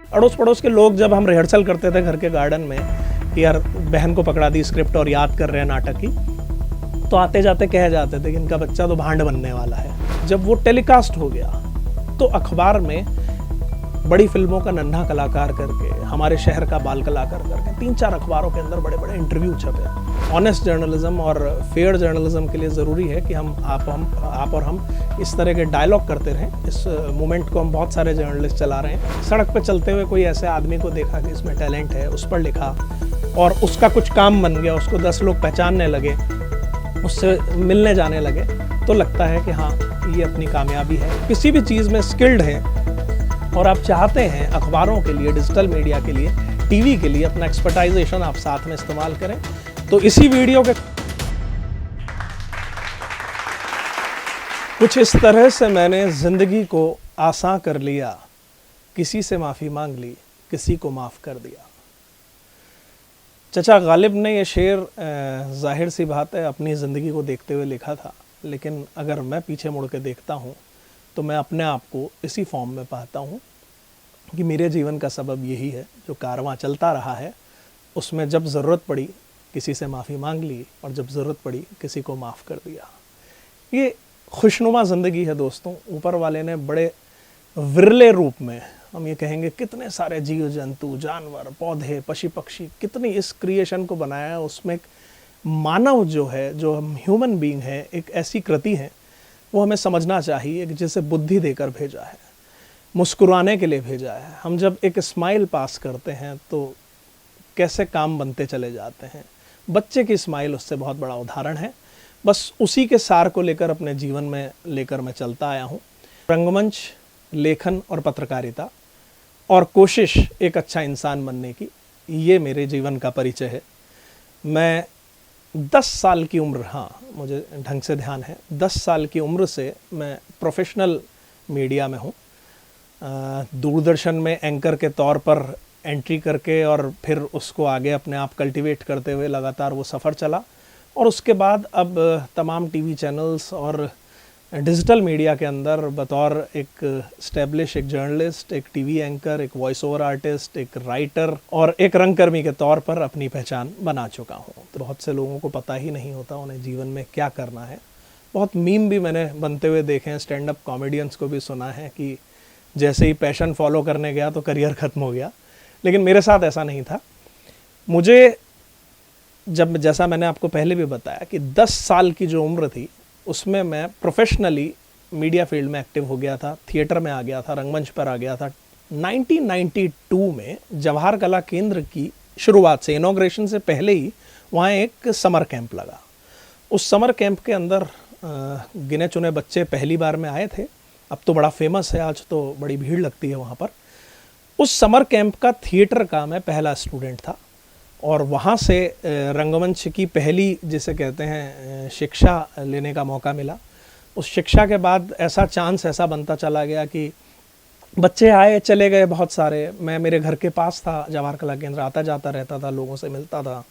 अड़ोस पड़ोस के लोग, जब हम रिहर्सल करते थे घर के गार्डन में कि यार बहन को पकड़ा दी स्क्रिप्ट और याद कर रहे हैं नाटक की, तो आते जाते कह जाते थे कि इनका बच्चा तो भांड बनने वाला है। जब वो टेलीकास्ट हो गया तो अखबार में बड़ी फिल्मों का नन्हा कलाकार करके, हमारे शहर का बाल कलाकार करके 3-4 अखबारों के अंदर बड़े बड़े इंटरव्यू छपे। ऑनेस्ट जर्नलिज्म और फेयर जर्नलिज्म के लिए ज़रूरी है कि आप और हम इस तरह के डायलॉग करते रहें। इस मूवमेंट को हम बहुत सारे जर्नलिस्ट चला रहे हैं। सड़क पर चलते हुए कोई ऐसे आदमी को देखा कि इसमें टैलेंट है, उस पर लिखा और उसका कुछ काम बन गया, उसको 10 लोग पहचानने लगे, उससे मिलने जाने लगे, तो लगता है कि हाँ, ये अपनी कामयाबी है। किसी भी चीज़ में स्किल्ड हैं और आप चाहते हैं अखबारों के लिए, डिजिटल मीडिया के लिए, टीवी के लिए अपना एक्सपर्टाइजेशन आप साथ में इस्तेमाल करें। तो इसी वीडियो के कुछ इस तरह से मैंने ज़िंदगी को आसान कर लिया, किसी से माफ़ी मांग ली, किसी को माफ़ कर दिया। चचा गालिब ने ये शेर जाहिर सी बात है अपनी ज़िंदगी को देखते हुए लिखा था, लेकिन अगर मैं पीछे मुड़ के देखता हूँ तो मैं अपने आप को इसी फॉर्म में पाता हूँ कि मेरे जीवन का सबब यही है, जो कारवां चलता रहा है उसमें जब ज़रूरत पड़ी किसी से माफ़ी मांग ली और जब ज़रूरत पड़ी किसी को माफ़ कर दिया। ये खुशनुमा ज़िंदगी है दोस्तों। ऊपर वाले ने बड़े विरले रूप में, हम ये कहेंगे, कितने सारे जीव जंतु, जानवर, पौधे, पशु पक्षी, कितनी इस क्रिएशन को बनाया है। उसमें एक मानव जो है, जो हम ह्यूमन बीइंग है, एक ऐसी कृति है, वो हमें समझना चाहिए कि जिसे बुद्धि देकर भेजा है, मुस्कुराने के लिए भेजा है। हम जब एक स्माइल पास करते हैं तो कैसे काम बनते चले जाते हैं। बच्चे की स्माइल उससे बहुत बड़ा उदाहरण है। बस उसी के सार को लेकर अपने जीवन में लेकर मैं चलता आया हूँ। रंगमंच, लेखन और पत्रकारिता और कोशिश एक अच्छा इंसान बनने की, ये मेरे जीवन का परिचय है। मैं 10 साल की उम्र, हाँ मुझे ढंग से ध्यान है, 10 साल की उम्र से मैं प्रोफेशनल मीडिया में हूँ। दूरदर्शन में एंकर के तौर पर एंट्री करके और फिर उसको आगे अपने आप कल्टीवेट करते हुए लगातार वो सफ़र चला, और उसके बाद अब तमाम टीवी चैनल्स और डिजिटल मीडिया के अंदर बतौर एक स्टैब्लिश, एक जर्नलिस्ट, एक टीवी एंकर, एक वॉइस ओवर आर्टिस्ट, एक राइटर और एक रंगकर्मी के तौर पर अपनी पहचान बना चुका हूँ। तो बहुत से लोगों को पता ही नहीं होता उन्हें जीवन में क्या करना है। बहुत मीम भी मैंने बनते हुए देखे हैं, स्टैंड अप कॉमेडियंस को भी सुना है कि जैसे ही पैशन फॉलो करने गया तो करियर ख़त्म हो गया। लेकिन मेरे साथ ऐसा नहीं था। मुझे जब, जैसा मैंने आपको पहले भी बताया कि 10 साल की जो उम्र थी उसमें मैं प्रोफेशनली मीडिया फील्ड में एक्टिव हो गया था, थिएटर में आ गया था, रंगमंच पर आ गया था। 1992 में जवाहर कला केंद्र की शुरुआत से, इनॉग्रेशन से पहले ही वहाँ एक समर कैंप लगा। उस समर कैंप के अंदर गिने चुने बच्चे पहली बार में आए थे। अब तो बड़ा फेमस है, आज तो बड़ी भीड़ लगती है वहाँ पर। उस समर कैंप का थिएटर का मैं पहला स्टूडेंट था और वहाँ से रंगमंच की पहली, जिसे कहते हैं, शिक्षा लेने का मौका मिला। उस शिक्षा के बाद ऐसा चांस ऐसा बनता चला गया कि बच्चे आए चले गए बहुत सारे। मैं, मेरे घर के पास था जवाहर कला केंद्र, आता जाता रहता था, लोगों से मिलता था,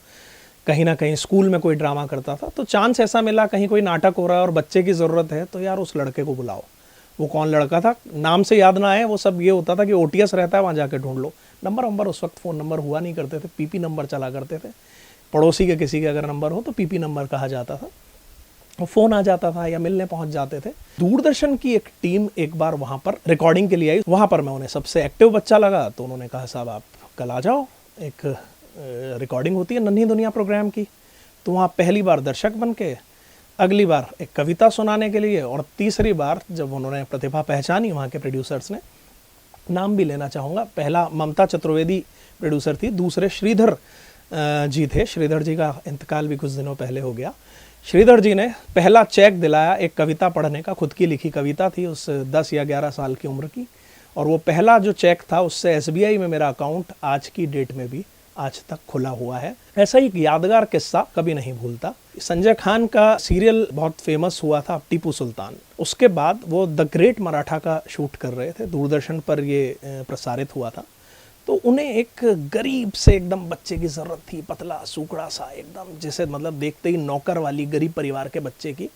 कहीं ना कहीं स्कूल में कोई ड्रामा करता था। तो चांस ऐसा मिला, कहीं कोई नाटक हो रहा है और बच्चे की ज़रूरत है, तो यार उस लड़के को बुलाओ। वो कौन लड़का था, नाम से याद ना आए, वो सब ये होता था कि ओटीएस रहता है, वहाँ जाके ढूंढ लो। नंबर उस वक्त फ़ोन नंबर हुआ नहीं करते थे, पीपी नंबर चला करते थे। पड़ोसी के किसी के अगर नंबर हो तो पीपी नंबर कहा जाता था। वो फ़ोन आ जाता था या मिलने पहुँच जाते थे। दूरदर्शन की एक टीम एक बार वहाँ पर रिकॉर्डिंग के लिए आई। वहाँ पर मैं उन्हें सबसे एक्टिव बच्चा लगा, तो उन्होंने कहा साहब आप कल आ जाओ, एक रिकॉर्डिंग होती है नन्ही दुनिया प्रोग्राम की। तो वहाँ पहली बार दर्शक बन के, अगली बार एक कविता सुनाने के लिए, और तीसरी बार जब उन्होंने प्रतिभा पहचानी वहाँ के प्रोड्यूसर्स ने, नाम भी लेना चाहूँगा, पहला ममता चतुर्वेदी प्रोड्यूसर थी, दूसरे श्रीधर जी थे। श्रीधर जी का इंतकाल भी कुछ दिनों पहले हो गया। श्रीधर जी ने पहला चेक दिलाया एक कविता पढ़ने का, खुद की लिखी कविता थी उस 10 या 11 साल की उम्र की, और वो पहला जो चेक था उससे एसबीआई में मेरा अकाउंट आज की डेट में भी आज तक खुला हुआ है। ऐसा ही एक यादगार किस्सा कभी नहीं भूलता। संजय खान का सीरियल बहुत फेमस हुआ था, टीपू सुल्तान। उसके बाद वो द ग्रेट मराठा का शूट कर रहे थे, दूरदर्शन पर ये प्रसारित हुआ था। तो उन्हें एक गरीब से एकदम बच्चे की ज़रूरत थी, पतला सूखड़ा सा एकदम, जैसे मतलब देखते ही नौकर वाली गरीब परिवार के बच्चे की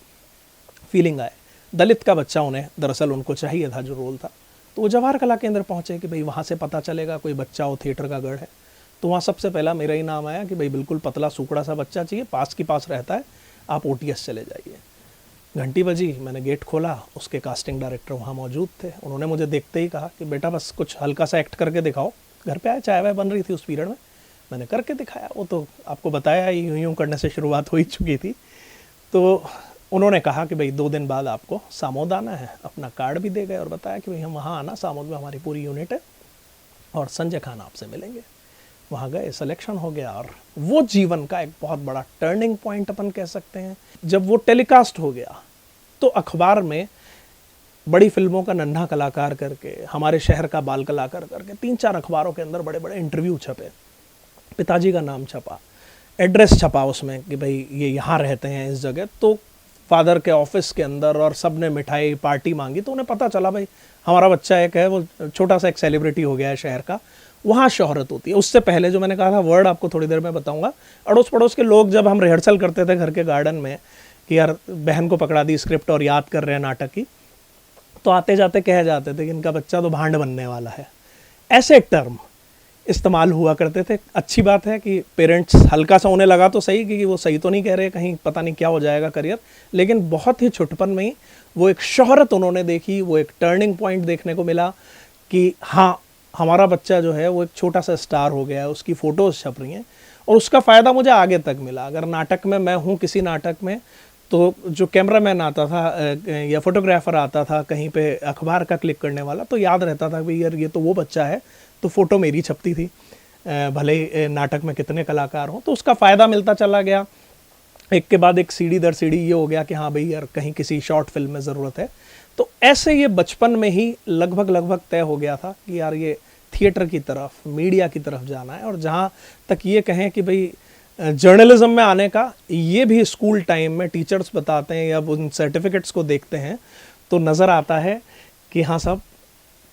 फीलिंग आए। दलित का बच्चा उन्हें, दरअसल उनको चाहिए था जो रोल था। तो वो जवाहर कला केंद्र पहुँचे कि भाई वहाँ से पता चलेगा कोई बच्चा हो थिएटर का गढ़ है। तो वहाँ सबसे पहला मेरा ही नाम आया कि भाई बिल्कुल पतला सूखड़ा सा बच्चा चाहिए, पास की पास रहता है, आप OTS चले जाइए। घंटी बजी, मैंने गेट खोला, उसके कास्टिंग डायरेक्टर वहाँ मौजूद थे। उन्होंने मुझे देखते ही कहा कि बेटा बस कुछ हल्का सा एक्ट करके दिखाओ। घर पे आया, चाय वाय बन रही थी उस पीरियड में, मैंने करके दिखाया। वो तो आपको बताया ही, यूँ यूँ करने से शुरुआत हो ही चुकी थी। तो उन्होंने कहा कि भाई 2 दिन बाद आपको सामोद आना है, अपना कार्ड भी दे गए और बताया कि भाई हम वहाँ आना, सामोद में हमारी पूरी यूनिट है और संजय खान आपसे मिलेंगे। वहाँ गए, सिलेक्शन हो गया और वो जीवन का एक बहुत बड़ा टर्निंग पॉइंट अपन कह सकते हैं। जब वो टेलीकास्ट हो गया तो अखबार में बड़ी फिल्मों का नन्हा कलाकार करके, हमारे शहर का बाल कलाकार करके 3-4 अखबारों के अंदर बड़े बड़े इंटरव्यू छपे, पिताजी का नाम छपा, एड्रेस छपा उसमें कि भाई ये यहाँ रहते हैं इस जगह। तो फादर के ऑफिस के अंदर और सब ने मिठाई पार्टी मांगी, तो उन्हें पता चला भाई हमारा बच्चा एक है, वो छोटा सा एक सेलिब्रिटी हो गया है शहर का। वहाँ शोहरत होती है। उससे पहले जो मैंने कहा था वर्ड, आपको थोड़ी देर में बताऊंगा, अड़ोस पड़ोस के लोग, जब हम रिहर्सल करते थे घर के गार्डन में कि यार बहन को पकड़ा दी स्क्रिप्ट और याद कर रहे हैं नाटक की, तो आते जाते कह जाते थे कि इनका बच्चा तो भांड बनने वाला है। ऐसे टर्म इस्तेमाल हुआ करते थे। अच्छी बात है कि पेरेंट्स, हल्का सा उन्हें लगा तो सही कि वो सही तो नहीं कह रहे, कहीं पता नहीं क्या हो जाएगा करियर, लेकिन बहुत ही छुटपन में ही वो एक शोहरत उन्होंने देखी, वो एक टर्निंग पॉइंट देखने को मिला कि हाँ हमारा बच्चा जो है वो एक छोटा सा स्टार हो गया है, उसकी फ़ोटोज़ छप रही हैं और उसका फ़ायदा मुझे आगे तक मिला। अगर नाटक में मैं हूँ, किसी नाटक में, तो जो कैमरामैन आता था या फोटोग्राफर आता था कहीं पे अखबार का क्लिक करने वाला, तो याद रहता था कि यार ये तो वो बच्चा है, तो फ़ोटो मेरी छपती थी, भले ही नाटक में कितने कलाकार हों। तो उसका फ़ायदा मिलता चला गया, एक के बाद एक, सीढ़ी दर सीढ़ी ये हो गया कि हाँ भाई यार कहीं किसी शॉर्ट फिल्म में ज़रूरत है। तो ऐसे ये बचपन में ही लगभग तय हो गया था कि यार ये थिएटर की तरफ, मीडिया की तरफ जाना है। और जहाँ तक ये कहें कि भाई जर्नलिज्म में आने का, ये भी स्कूल टाइम में टीचर्स बताते हैं या उन सर्टिफिकेट्स को देखते हैं तो नज़र आता है कि हाँ सब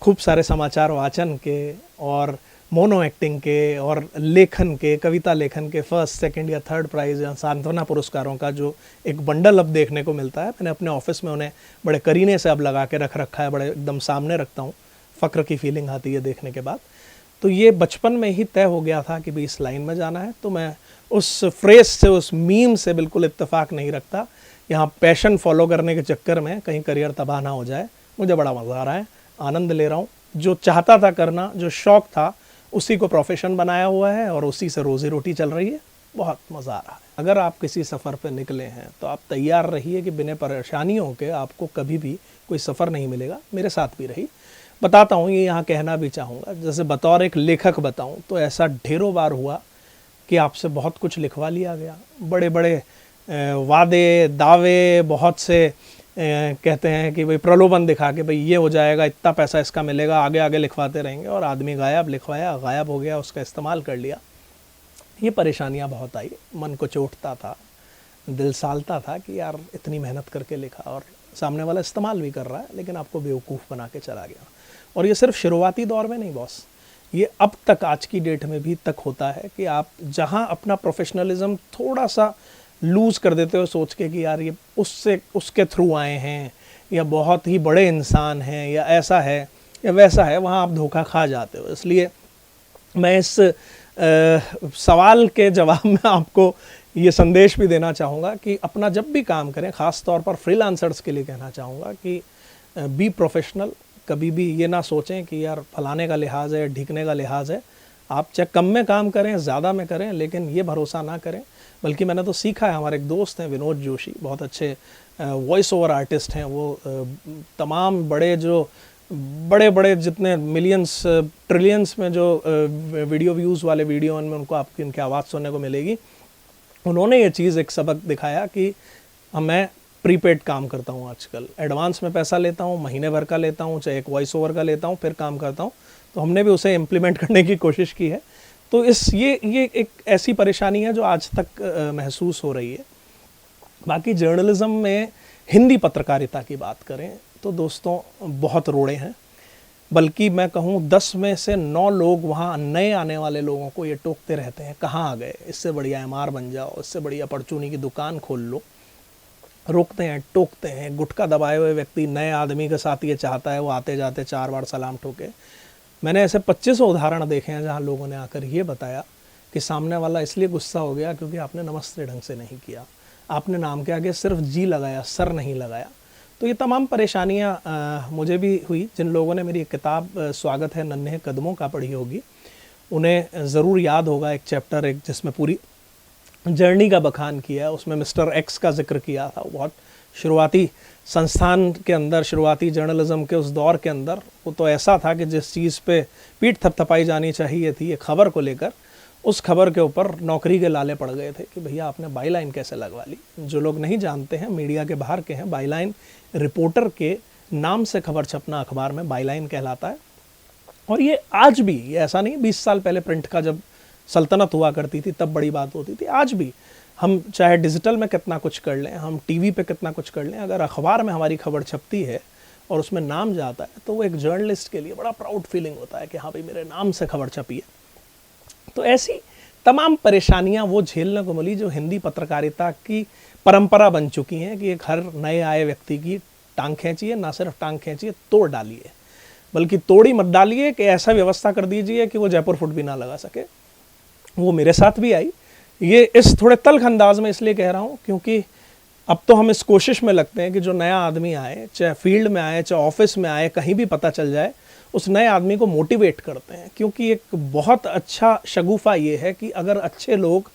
खूब सारे समाचार वाचन के और मोनो एक्टिंग के और लेखन के, कविता लेखन के 1st, 2nd या 3rd प्राइज़ या सांत्वना पुरस्कारों का जो एक बंडल अब देखने को मिलता है। मैंने अपने ऑफिस में उन्हें बड़े करीने से अब लगा के रख रखा है, बड़े एकदम सामने रखता हूँ, फ़ख्र की फीलिंग आती है देखने के बाद। तो ये बचपन में ही तय हो गया था कि भाई इस लाइन में जाना है। तो मैं उस फ्रेज से, उस मीम से बिल्कुल इत्तेफाक नहीं रखता। यहाँ पैशन फॉलो करने के चक्कर में कहीं करियर तबाह ना हो जाए। मुझे बड़ा मज़ा आ रहा है, आनंद ले रहा हूँ। जो चाहता था करना, जो शौक़ था, उसी को प्रोफेशन बनाया हुआ है और उसी से रोज़ी रोटी चल रही है। बहुत मज़ा आ रहा है। अगर आप किसी सफ़र पर निकले हैं तो आप तैयार रहिए कि बिना परेशानियों के आपको कभी भी कोई सफ़र नहीं मिलेगा। मेरे साथ भी रही। बताता हूँ, ये यहाँ कहना भी चाहूँगा, जैसे बतौर एक लेखक बताऊँ तो ऐसा ढेरों बार हुआ कि आपसे बहुत कुछ लिखवा लिया गया। बड़े बड़े वादे, दावे, बहुत से कहते हैं कि भाई प्रलोभन दिखा के भाई ये हो जाएगा, इतना पैसा इसका मिलेगा, आगे आगे लिखवाते रहेंगे, और आदमी गायब, लिखवाया, गायब हो गया, उसका इस्तेमाल कर लिया। ये परेशानियाँ बहुत आई, मन को चोटता था, दिल सालता था कि यार इतनी मेहनत करके लिखा और सामने वाला इस्तेमाल भी कर रहा है, लेकिन आपको बेवकूफ़ बना के चला गया। और ये सिर्फ शुरुआती दौर में नहीं बॉस, ये अब तक आज की डेट में भी तक होता है कि आप जहाँ अपना प्रोफेशनलिज्म थोड़ा सा लूज़ कर देते हो सोच के कि यार ये उससे उसके थ्रू आए हैं या बहुत ही बड़े इंसान हैं या ऐसा है या वैसा है, वहाँ आप धोखा खा जाते हो। इसलिए मैं इस सवाल के जवाब में आपको ये संदेश भी देना चाहूँगा कि अपना जब भी काम करें, ख़ास तौर पर फ्रीलांसर्स के लिए कहना चाहूँगा कि बी प्रोफेशनल। कभी भी ये ना सोचें कि यार फलाने का लिहाज है, ढीकने का लिहाज है। आप चाहे कम में काम करें, ज़्यादा में करें, लेकिन ये भरोसा ना करें। बल्कि मैंने तो सीखा है, हमारे एक दोस्त हैं विनोद जोशी, बहुत अच्छे वॉइस ओवर आर्टिस्ट हैं वो। तमाम बड़े बड़े जितने मिलियंस ट्रिलियंस में जो वीडियो व्यूज़ वाले वीडियो, उनमें उनको आपकी इनकी आवाज़ सुनने को मिलेगी। उन्होंने ये चीज़ एक सबक दिखाया कि मैं प्रीपेड काम करता हूँ आजकल, एडवांस में पैसा लेता हूँ, महीने भर का लेता हूँ, चाहे एक वॉइस ओवर का लेता हूँ, फिर काम करता हूँ। तो हमने भी उसे इम्प्लीमेंट करने की कोशिश की है। तो ये एक ऐसी परेशानी है जो आज तक महसूस हो रही है। बाकी जर्नलिज्म में हिंदी पत्रकारिता की बात करें तो दोस्तों बहुत रोड़े हैं। बल्कि मैं कहूँ 10 में से 9 लोग वहाँ नए आने वाले लोगों को ये टोकते रहते हैं, कहाँ आ गए, इससे बढ़िया MR बन जाओ, इससे बढ़िया परचूनी की दुकान खोल लो। रोकते हैं, टोकते हैं। गुटखा दबाए हुए व्यक्ति नए आदमी के साथ ये चाहता है वो आते जाते 4 बार सलाम ठोके। मैंने ऐसे 25 उदाहरण देखे हैं जहाँ लोगों ने आकर ये बताया कि सामने वाला इसलिए गुस्सा हो गया क्योंकि आपने नमस्ते ढंग से नहीं किया, आपने नाम के आगे सिर्फ जी लगाया, सर नहीं लगाया। तो ये तमाम परेशानियाँ मुझे भी हुई। जिन लोगों ने मेरी किताब स्वागत है नन्हे कदमों का पढ़ी होगी उन्हें ज़रूर याद होगा एक चैप्टर एक जिसमें पूरी जर्नी का बखान किया है। उसमें मिस्टर एक्स का जिक्र किया था। बहुत शुरुआती संस्थान के अंदर, शुरुआती जर्नलिज्म के उस दौर के अंदर वो तो ऐसा था कि जिस चीज़ पे पीठ थपथपाई जानी चाहिए थी, ये खबर को लेकर, उस खबर के ऊपर नौकरी के लाले पड़ गए थे कि भैया आपने बाईलाइन कैसे लगवा ली। जो लोग नहीं जानते हैं, मीडिया के बाहर के हैं, बाईलाइन रिपोर्टर के नाम से खबर छपना अखबार में बाईलाइन कहलाता है। और ये आज भी, ये ऐसा नहीं 20 साल पहले प्रिंट का जब सल्तनत हुआ करती थी तब बड़ी बात होती थी, आज भी हम चाहे डिजिटल में कितना कुछ कर लें, हम टीवी पे कितना कुछ कर लें, अगर अखबार में हमारी खबर छपती है और उसमें नाम जाता है तो वो एक जर्नलिस्ट के लिए बड़ा प्राउड फीलिंग होता है कि हाँ भाई मेरे नाम से खबर छपी है। तो ऐसी तमाम परेशानियां वो झेलने को मिली जो हिंदी पत्रकारिता की परंपरा बन चुकी हैं कि एक हर नए आए व्यक्ति की टांग खींचिए, ना सिर्फ टांग खींचिए, तोड़ डालिए, बल्कि तोड़ी मत डालिए कि ऐसा व्यवस्था कर दीजिए कि वो जयपुर फुट भी ना लगा सके। वो मेरे साथ भी आई। ये इस थोड़े तल्ख अंदाज में इसलिए कह रहा हूँ क्योंकि अब तो हम इस कोशिश में लगते हैं कि जो नया आदमी आए, चाहे फील्ड में आए, चाहे ऑफिस में आए, कहीं भी पता चल जाए, उस नए आदमी को मोटिवेट करते हैं। क्योंकि एक बहुत अच्छा शगुफा ये है कि अगर अच्छे लोग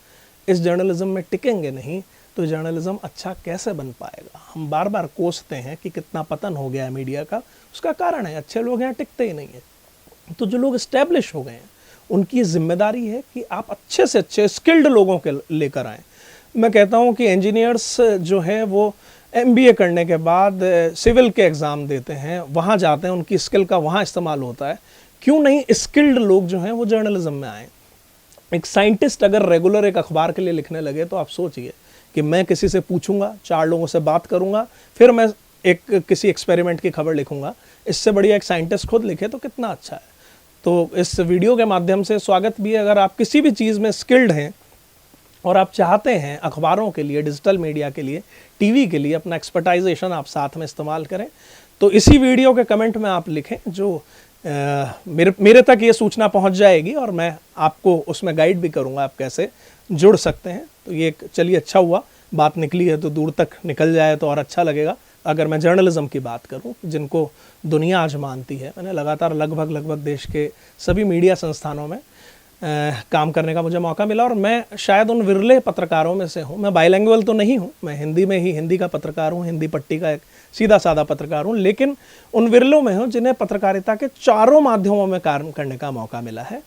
इस जर्नलिज्म में टिकेंगे नहीं तो जर्नलिज्म अच्छा कैसे बन पाएगा। हम बार बार कोसते हैं कि कितना पतन हो गया है मीडिया का, उसका कारण है अच्छे लोग यहाँ टिकते ही नहीं है। तो जो लोग इस्टेब्लिश हो गए हैं उनकी जिम्मेदारी है कि आप अच्छे से अच्छे स्किल्ड लोगों के लेकर आएँ। मैं कहता हूँ कि इंजीनियर्स जो है वो MBA करने के बाद सिविल के एग्ज़ाम देते हैं, वहाँ जाते हैं, उनकी स्किल का वहाँ इस्तेमाल होता है। क्यों नहीं स्किल्ड लोग जो हैं वो जर्नलिज्म में आएँ। एक साइंटिस्ट अगर रेगुलर एक अखबार के लिए लिखने लगे तो आप सोचिए कि मैं किसी से पूछूंगा, 4 लोगों से बात करूंगा, फिर मैं एक किसी एक्सपेरिमेंट की खबर लिखूंगा। इससे बढ़िया एक साइंटिस्ट खुद लिखे तो कितना अच्छा है। तो इस वीडियो के माध्यम से स्वागत भी है, अगर आप किसी भी चीज़ में स्किल्ड हैं और आप चाहते हैं अखबारों के लिए, डिजिटल मीडिया के लिए, टीवी के लिए अपना एक्सपर्टाइजेशन आप साथ में इस्तेमाल करें, तो इसी वीडियो के कमेंट में आप लिखें जो मेरे तक ये सूचना पहुंच जाएगी और मैं आपको उसमें गाइड भी करूंगा आप कैसे जुड़ सकते हैं। तो ये चलिए अच्छा हुआ, बात निकली है तो दूर तक निकल जाए तो और अच्छा लगेगा। अगर मैं जर्नलिज्म की बात करूं जिनको दुनिया आज मानती है, मैंने लगातार लगभग देश के सभी मीडिया संस्थानों में काम करने का मुझे मौका मिला और मैं शायद उन विरले पत्रकारों में से हूँ। मैं बाइलिंगुअल तो नहीं हूँ, मैं हिंदी में ही हिंदी का पत्रकार हूँ, हिंदी पट्टी का एक सीधा साधा पत्रकार हूँ, लेकिन उन विरलों में हूँ जिन्हें पत्रकारिता के चारों माध्यमों में काम करने का मौका मिला है।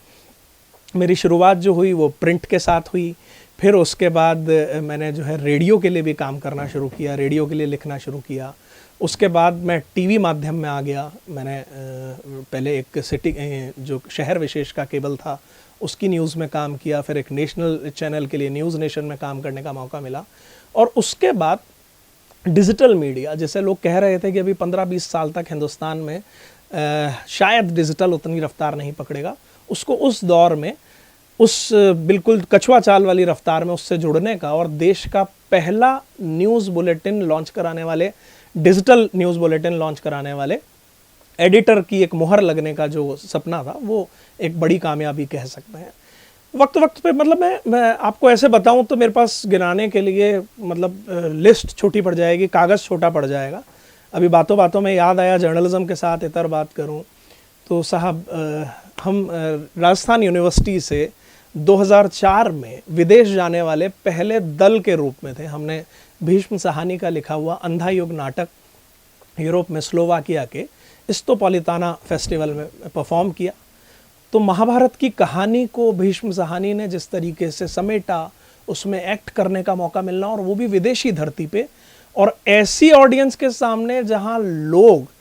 मेरी शुरुआत जो हुई वो प्रिंट के साथ हुई, फिर उसके बाद मैंने जो है रेडियो के लिए भी काम करना शुरू किया, रेडियो के लिए लिखना शुरू किया। उसके बाद मैं टीवी माध्यम में आ गया। मैंने पहले एक सिटी जो शहर विशेष का केबल था उसकी न्यूज़ में काम किया, फिर एक नेशनल चैनल के लिए न्यूज़ नेशन में काम करने का मौका मिला और उसके बाद डिजिटल मीडिया, जैसे लोग कह रहे थे कि अभी 15-20 साल तक हिंदुस्तान में शायद डिजिटल उतनी रफ्तार नहीं पकड़ेगा, उसको उस दौर में उस बिल्कुल कछुआ चाल वाली रफ्तार में उससे जुड़ने का और देश का पहला न्यूज़ बुलेटिन लॉन्च कराने वाले, डिजिटल न्यूज़ बुलेटिन लॉन्च कराने वाले एडिटर की एक मुहर लगने का जो सपना था वो एक बड़ी कामयाबी कह सकते हैं। वक्त पे मतलब मैं आपको ऐसे बताऊं तो मेरे पास गिनाने के लिए मतलब लिस्ट छोटी पड़ जाएगी, कागज़ छोटा पड़ जाएगा। अभी बातों बातों में याद आया, जर्नलिज्म के साथ इतर बात करूं तो साहब हम राजस्थान यूनिवर्सिटी से 2004 में विदेश जाने वाले पहले दल के रूप में थे। हमने भीष्म साहनी का लिखा हुआ अंधा युग नाटक यूरोप में स्लोवाकिया के इस्टोपोलिताना फेस्टिवल में परफॉर्म किया। तो महाभारत की कहानी को भीष्म साहनी ने जिस तरीके से समेटा, उसमें एक्ट करने का मौका मिलना और वो भी विदेशी धरती पे और ऐसी ऑडियंस के सामने जहां लोग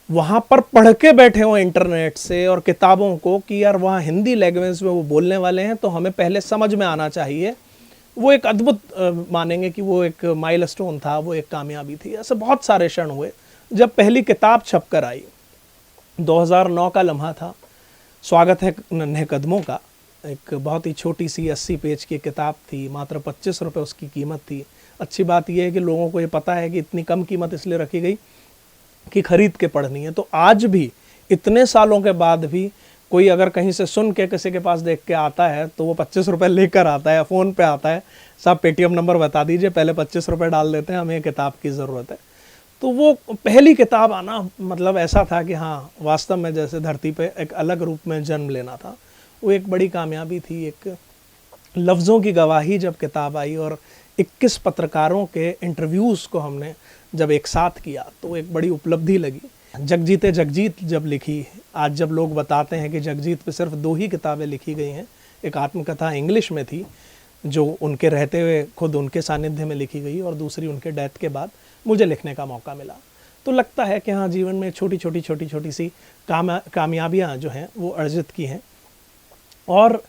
वहाँ पर पढ़ के बैठे हो इंटरनेट से और किताबों को कि यार वहाँ हिंदी लैंग्वेज में वो बोलने वाले हैं तो हमें पहले समझ में आना चाहिए, वो एक अद्भुत मानेंगे कि वो एक माइलस्टोन था, वो एक कामयाबी थी। ऐसे बहुत सारे क्षण हुए। जब पहली किताब छपकर आई 2009 का लम्हा था, स्वागत है नन्हे कदमों का, एक बहुत ही छोटी सी 80 पेज की किताब थी, मात्र 25 रुपये उसकी कीमत थी। अच्छी बात यह है कि लोगों को ये पता है कि इतनी कम कीमत इसलिए रखी गई कि खरीद के पढ़नी है। तो आज भी इतने सालों के बाद भी कोई अगर कहीं से सुन के किसी के पास देख के आता है तो वो 25 रुपये लेकर आता है, फ़ोन पे आता है, साहब पेटीएम नंबर बता दीजिए, पहले 25 रुपये डाल देते हैं, हमें किताब की ज़रूरत है। तो वो पहली किताब आना मतलब ऐसा था कि हाँ, वास्तव में जैसे धरती पे एक अलग रूप में जन्म लेना था। वो एक बड़ी कामयाबी थी। एक लफ्ज़ों की गवाही जब किताब आई और 21 पत्रकारों के इंटरव्यूज़ को हमने जब एक साथ किया तो एक बड़ी उपलब्धि लगी। जगजीते जगजीत जब लिखी, आज जब लोग बताते हैं कि जगजीत पे सिर्फ 2 ही किताबें लिखी गई हैं, एक आत्मकथा इंग्लिश में थी जो उनके रहते हुए खुद उनके सानिध्य में लिखी गई और दूसरी उनके डेथ के बाद मुझे लिखने का मौका मिला। तो लगता है कि हाँ, जीवन में छोटी छोटी सी कामयाबियाँ जो हैं वो अर्जित की हैं और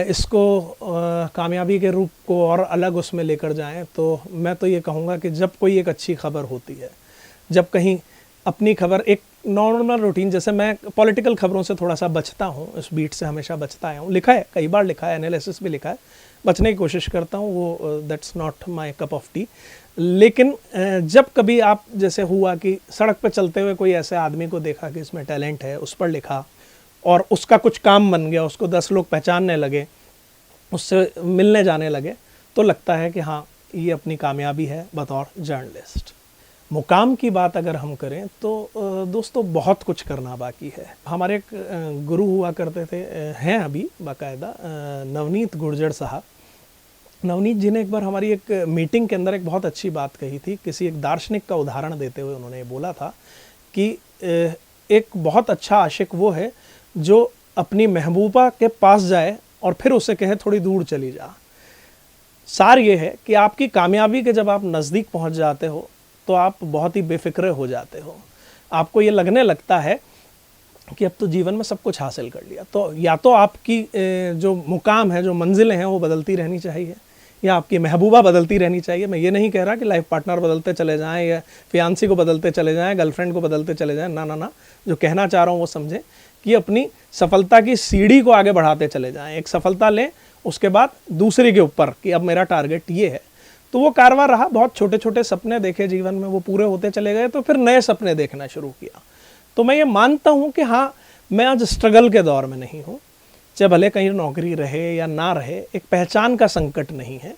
इसको कामयाबी के रूप को और अलग उसमें लेकर जाएं तो मैं तो ये कहूँगा कि जब कोई एक अच्छी खबर होती है, जब कहीं अपनी खबर एक नॉर्मल रूटीन, जैसे मैं पॉलिटिकल खबरों से थोड़ा सा बचता हूँ, इस बीट से हमेशा बचता आया हूँ, लिखा है कई बार, लिखा है, एनालिसिस भी लिखा है, बचने की कोशिश करता हूँ, वो that's not my cup of T. लेकिन जब कभी आप जैसे हुआ कि सड़क पर चलते हुए कोई ऐसे आदमी को देखा कि इसमें टैलेंट है, उस पर लिखा और उसका कुछ काम बन गया, उसको 10 लोग पहचानने लगे, उससे मिलने जाने लगे, तो लगता है कि हाँ, ये अपनी कामयाबी है बतौर जर्नलिस्ट। मुकाम की बात अगर हम करें तो दोस्तों बहुत कुछ करना बाकी है। हमारे एक गुरु हुआ करते थे, हैं अभी बाकायदा, नवनीत गुर्जर साहब। नवनीत जी ने एक बार हमारी एक मीटिंग के अंदर एक बहुत अच्छी बात कही थी। किसी एक दार्शनिक का उदाहरण देते हुए उन्होंने बोला था कि एक बहुत अच्छा आशिक वो है जो अपनी महबूबा के पास जाए और फिर उसे कहे थोड़ी दूर चली जा। सार ये है कि आपकी कामयाबी के जब आप नज़दीक पहुंच जाते हो तो आप बहुत ही बेफिक्र हो जाते हो। आपको ये लगने लगता है कि अब तो जीवन में सब कुछ हासिल कर लिया। तो या तो आपकी जो मुकाम है, जो मंजिलें हैं, वो बदलती रहनी चाहिए या आपकी महबूबा बदलती रहनी चाहिए। मैं ये नहीं कह रहा कि लाइफ पार्टनर बदलते चले जाएं या फियांसी को बदलते चले जाएं, गर्लफ्रेंड को बदलते चले जाएं, ना ना ना। जो कहना चाह रहा हूँ वो समझें कि अपनी सफलता की सीढ़ी को आगे बढ़ाते चले जाएं। एक सफलता लें, उसके बाद दूसरी के ऊपर कि अब मेरा टारगेट ये है। तो वो कारवां रहा, बहुत छोटे छोटे सपने देखे जीवन में, वो पूरे होते चले गए, तो फिर नए सपने देखना शुरू किया। तो मैं ये मानता हूँ कि हाँ, मैं आज स्ट्रगल के दौर में नहीं हूँ, चाहे भले कहीं नौकरी रहे या ना रहे, एक पहचान का संकट नहीं है।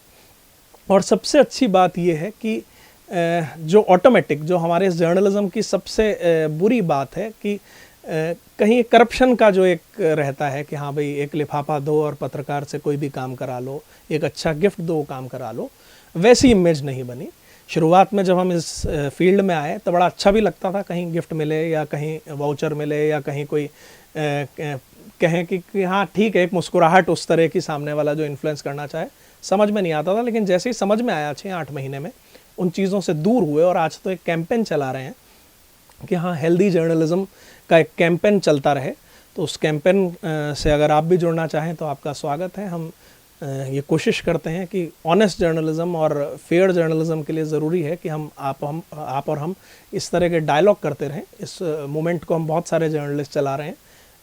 और सबसे अच्छी बात यह है कि जो ऑटोमेटिक, जो हमारे जर्नलिज्म की सबसे बुरी बात है कि कहीं करप्शन का जो एक रहता है कि हाँ भाई, एक लिफाफा दो और पत्रकार से कोई भी काम करा लो, एक अच्छा गिफ्ट दो, काम करा लो, वैसी इमेज नहीं बनी। शुरुआत में जब हम इस फील्ड में आए तो बड़ा अच्छा भी लगता था, कहीं गिफ्ट मिले या कहीं वाउचर मिले या कहीं कोई कहें कि हाँ ठीक है, एक मुस्कुराहट उस तरह की सामने वाला जो इन्फ्लुएंस करना चाहे, समझ में नहीं आता था। लेकिन जैसे ही समझ में आया 6-8 महीने में उन चीज़ों से दूर हुए और आज तो एक कैंपेन चला रहे हैं कि हाँ, हेल्दी जर्नलिज्म का एक कैंपेन चलता रहे। तो उस कैंपेन से अगर आप भी जुड़ना चाहें तो आपका स्वागत है। हम ये कोशिश करते हैं कि ऑनेस्ट जर्नलिज्म और फेयर जर्नलिज्म के लिए ज़रूरी है कि आप और हम इस तरह के डायलॉग करते रहें। इस मूवमेंट को हम बहुत सारे जर्नलिस्ट चला रहे हैं,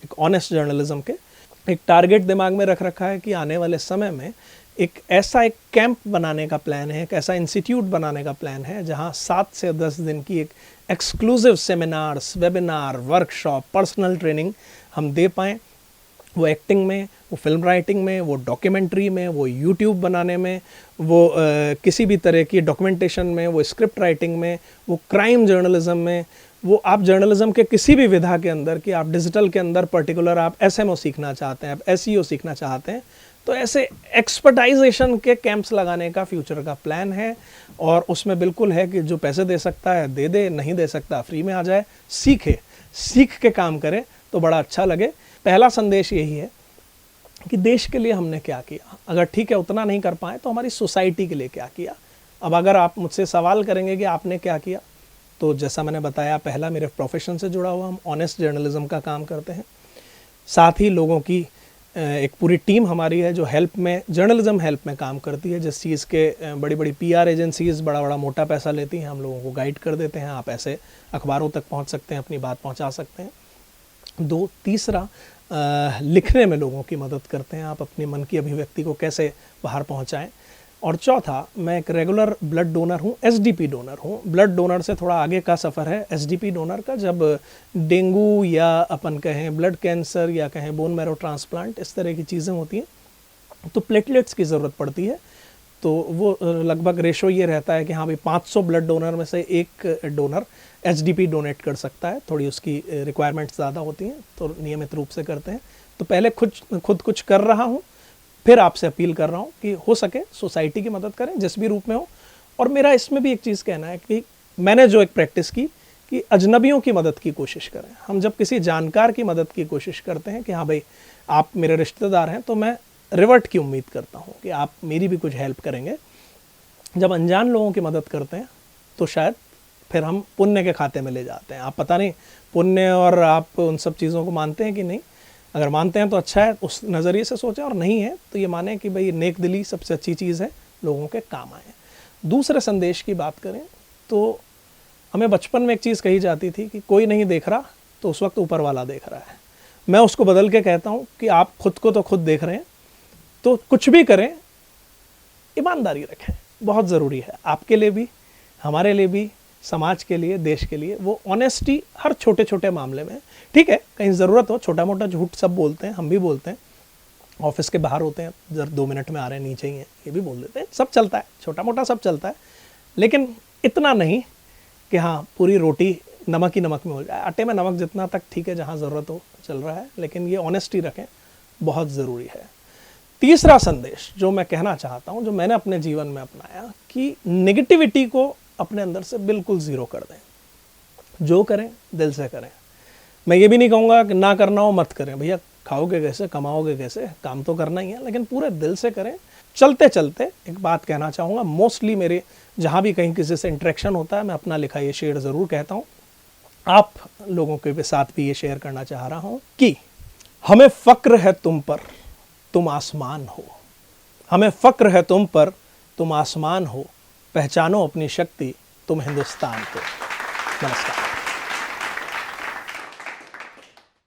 एक ऑनेस्ट जर्नलिज्म के। एक टारगेट दिमाग में रख रखा है कि आने वाले समय में एक कैंप बनाने का प्लान है, एक ऐसा इंस्टीट्यूट बनाने का प्लान है जहां 7 से 10 दिन की एक exclusive seminars, webinar, workshop, personal training हम दे पाएँ। वो एक्टिंग में, वो फिल्म राइटिंग में, वो डॉक्यूमेंट्री में, वो यूट्यूब बनाने में, वो किसी भी तरह की डॉक्यूमेंटेशन में, वो स्क्रिप्ट राइटिंग में, वो क्राइम जर्नलिज्म में, वो आप जर्नलिज्म के किसी भी विधा के अंदर, कि आप डिजिटल के अंदर पर्टिकुलर आप एसएमओ सीखना चाहते हैं, आप एसईओ सीखना चाहते हैं, तो ऐसे एक्सपर्टाइजेशन के कैंप्स लगाने का फ्यूचर का प्लान है। और उसमें बिल्कुल है कि जो पैसे दे सकता है दे दे, नहीं दे सकता फ्री में आ जाए, सीखे, सीख के काम करे तो बड़ा अच्छा लगे। पहला संदेश यही है कि देश के लिए हमने क्या किया, अगर ठीक है उतना नहीं कर पाए तो हमारी सोसाइटी के लिए क्या किया। अब अगर आप मुझसे सवाल करेंगे कि आपने क्या किया, तो जैसा मैंने बताया, पहला मेरे प्रोफेशन से जुड़ा हुआ हम ऑनेस्ट जर्नलिज्म का काम करते हैं। साथ ही लोगों की एक पूरी टीम हमारी है जो हेल्प में, जर्नलिज्म हेल्प में काम करती है। जिस चीज़ के बड़ी बड़ी पीआर एजेंसीज़ बड़ा मोटा पैसा लेती हैं, हम लोगों को गाइड कर देते हैं, आप ऐसे अखबारों तक पहुंच सकते हैं, अपनी बात पहुंचा सकते हैं। तीसरा, लिखने में लोगों की मदद करते हैं, आप अपने मन की अभिव्यक्ति को कैसे बाहर पहुंचाएं। और चौथा, मैं एक रेगुलर ब्लड डोनर हूँ, एसडीपी डोनर हूँ। ब्लड डोनर से थोड़ा आगे का सफ़र है एसडीपी डोनर का, जब डेंगू या अपन कहें ब्लड कैंसर या कहें बोन मैरो ट्रांसप्लांट, इस तरह की चीज़ें होती हैं तो प्लेटलेट्स की ज़रूरत पड़ती है। तो वो लगभग रेशो ये रहता है कि हाँ भाई 500 ब्लड डोनर में से एक डोनर एचडीपी डोनेट कर सकता है। थोड़ी उसकी रिक्वायरमेंट्स ज़्यादा होती हैं तो नियमित रूप से करते हैं। तो पहले खुद कुछ कर रहा हूँ, फिर आपसे अपील कर रहा हूँ कि हो सके सोसाइटी की मदद करें जिस भी रूप में हो। और मेरा इसमें भी एक चीज़ कहना है कि मैंने जो एक प्रैक्टिस की कि अजनबियों की मदद की कोशिश करें। हम जब किसी जानकार की मदद की कोशिश करते हैं कि हाँ भाई आप मेरे रिश्तेदार हैं, तो मैं रिवर्ट की उम्मीद करता हूँ कि आप मेरी भी कुछ हेल्प करेंगे। जब अनजान लोगों की मदद करते हैं तो शायद फिर हम पुण्य के खाते में ले जाते हैं। आप पता नहीं पुण्य और आप उन सब चीज़ों को मानते हैं कि नहीं। अगर मानते हैं तो अच्छा है, उस नज़रिए से सोचें, और नहीं है तो ये माने कि भाई नेक दिली सबसे अच्छी चीज़ है, लोगों के काम आए। दूसरे संदेश की बात करें तो हमें बचपन में एक चीज़ कही जाती थी कि कोई नहीं देख रहा तो उस वक्त ऊपर वाला देख रहा है। मैं उसको बदल के कहता हूँ कि आप खुद को तो खुद देख रहे हैं, तो कुछ भी करें ईमानदारी रखें, बहुत ज़रूरी है आपके लिए भी, हमारे लिए भी, समाज के लिए, देश के लिए। वो ऑनेस्टी हर छोटे छोटे मामले में, ठीक है कहीं ज़रूरत हो, छोटा मोटा झूठ सब बोलते हैं, हम भी बोलते हैं, ऑफिस के बाहर होते हैं, जब 2 मिनट में आ रहे हैं नीचे ही हैं, ये भी बोल देते हैं, सब चलता है, छोटा मोटा सब चलता है। लेकिन इतना नहीं कि हाँ पूरी रोटी नमक ही नमक में हो जाए। आटे में नमक जितना तक ठीक है, जहाँ ज़रूरत हो चल रहा है, लेकिन ये ऑनेस्टी रखें, बहुत ज़रूरी है। तीसरा संदेश जो मैं कहना चाहता हूँ, जो मैंने अपने जीवन में अपनाया, कि नेगेटिविटी को अपने अंदर से बिल्कुल ज़ीरो कर दें। जो करें दिल से करें। मैं ये भी नहीं कहूँगा कि ना करना हो मत करें, भैया खाओगे कैसे, कमाओगे कैसे, काम तो करना ही है, लेकिन पूरे दिल से करें। चलते चलते एक बात कहना चाहूँगा, मोस्टली मेरे जहाँ भी कहीं किसी से इंटरेक्शन होता है, मैं अपना लिखा ये शेर ज़रूर कहता हूँ, आप लोगों के साथ भी ये शेयर करना चाह रहा हूँ कि हमें फ़क्र है तुम पर, तुम आसमान हो। हमें फ़क्र है तुम पर, तुम आसमान हो। पहचानो अपनी शक्ति, तुम हिंदुस्तान को। नमस्कार।